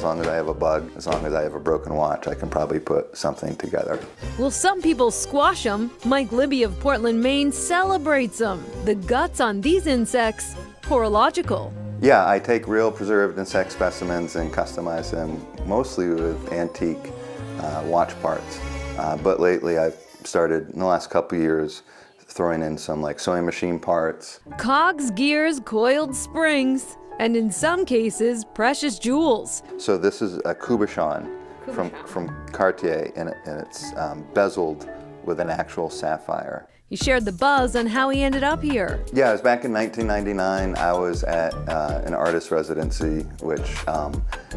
As long as I have a bug, as long as I have a broken watch, I can probably put something together. Well, some people squash them. Mike Libby of Portland, Maine celebrates them. The guts on these insects, horological. Yeah, I take real preserved insect specimens and customize them mostly with antique watch parts. But lately I've started, in the last couple of years, throwing in some like sewing machine parts. Cogs, gears, coiled springs, and in some cases, precious jewels. So this is a Kubochon from Cartier, and it's bezeled with an actual sapphire. He shared the buzz on how he ended up here. Yeah, it was back in 1999. I was at an artist residency, which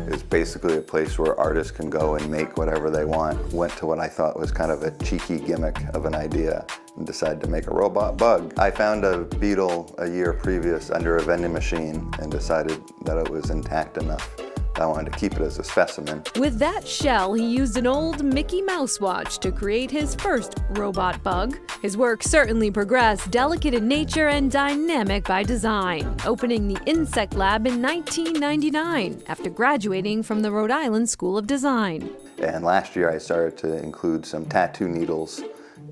is basically a place where artists can go and make whatever they want. Went to what I thought was kind of a cheeky gimmick of an idea and decided to make a robot bug. I found a beetle a year previous under a vending machine and decided that it was intact enough. I wanted to keep it as a specimen. With that shell, he used an old Mickey Mouse watch to create his first robot bug. His work certainly progressed, delicate in nature and dynamic by design, opening the Insect Lab in 1999 after graduating from the Rhode Island School of Design. And last year I started to include some tattoo needles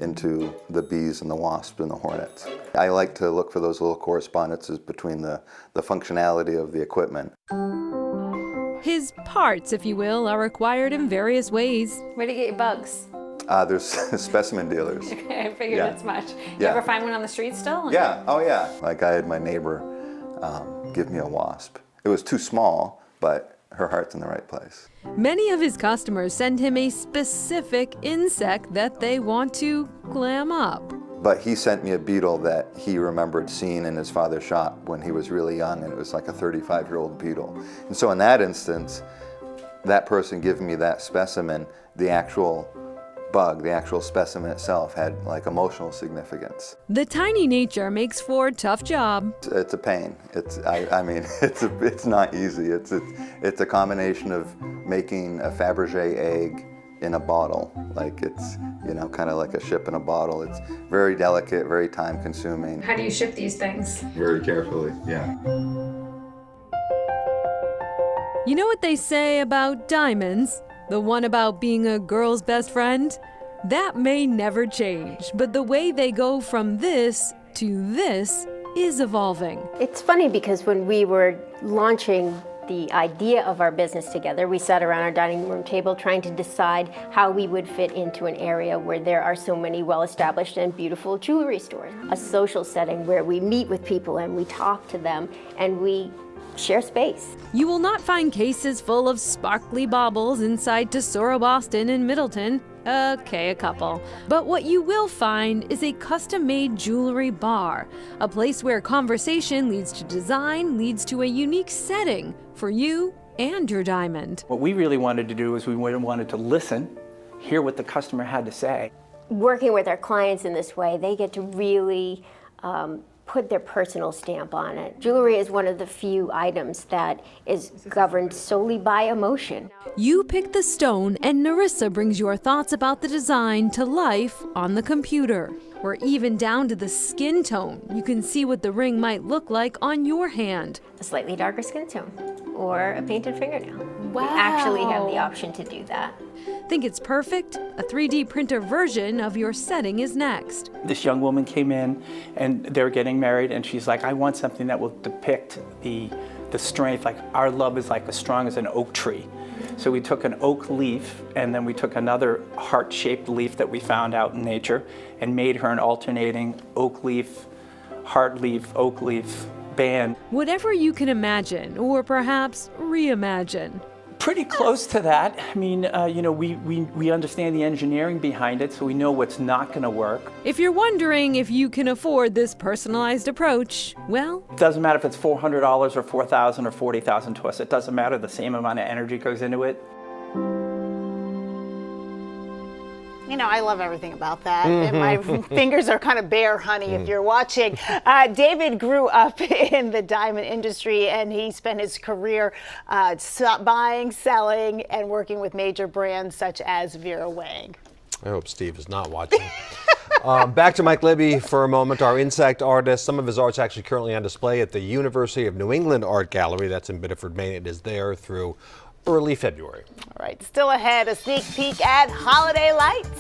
into the bees and the wasps and the hornets. I like to look for those little correspondences between the functionality of the equipment. His parts, if you will, are acquired in various ways. Where do you get your bugs? There's specimen dealers. I figured as much. You Yeah. ever find one on the street still? Yeah, oh yeah. Like I had my neighbor give me a wasp. It was too small, but her heart's in the right place. Many of his customers send him a specific insect that they want to glam up. But he sent me a beetle that he remembered seeing in his father's shop when he was really young, and it was like a 35-year-old beetle. And so in that instance, that person giving me that specimen, the actual bug, the actual specimen itself had like emotional significance. The tiny nature makes for a tough job. It's a pain. I mean, it's not easy. It's a combination of making a Fabergé egg in a bottle. Like it's, you know, kind of like a ship in a bottle. It's very delicate, very time consuming. How do you ship these things? Very carefully, yeah. You know what they say about diamonds? The one about being a girl's best friend? That may never change, but the way they go from this to this is evolving. It's funny because when we were launching the idea of our business together, we sat around our dining room table trying to decide how we would fit into an area where there are so many well-established and beautiful jewelry stores. A social setting where we meet with people and we talk to them and we share space. You will not find cases full of sparkly baubles inside Tesoro Boston and Middleton. Okay, a couple. But what you will find is a custom-made jewelry bar, a place where conversation leads to design, leads to a unique setting for you and your diamond. What we really wanted to do is we wanted to listen, hear what the customer had to say. Working with our clients in this way, they get to really put their personal stamp on it. Jewelry is one of the few items that is governed solely by emotion. You pick the stone and Narissa brings your thoughts about the design to life on the computer. Or even down to the skin tone. You can see what the ring might look like on your hand. A slightly darker skin tone or a painted fingernail. Wow. We actually have the option to do that. Think it's perfect? A 3D printer version of your setting is next. This young woman came in and they're getting married and she's like, I want something that will depict the strength, like our love is like as strong as an oak tree. So we took an oak leaf and then we took another heart-shaped leaf that we found out in nature and made her an alternating oak leaf, heart leaf, oak leaf band. Whatever you can imagine, or perhaps reimagine. Pretty close to that. I mean, you know, we understand the engineering behind it, so we know what's not going to work. If you're wondering if you can afford this personalized approach, well, It doesn't matter if it's $400 or $4,000 or $40,000 to us. It doesn't matter. The same amount of energy goes into it. You know, I love everything about that. And my fingers are kind of bare, honey, if you're watching. David grew up in the diamond industry, and he spent his career buying, selling, and working with major brands such as Vera Wang. I hope Steve is not watching. Back to Mike Libby for a moment, our insect artist. Some of his art's actually currently on display at the University of New England Art Gallery. That's in Biddeford, Maine. It is there through early February. All right, still ahead, a sneak peek at holiday lights.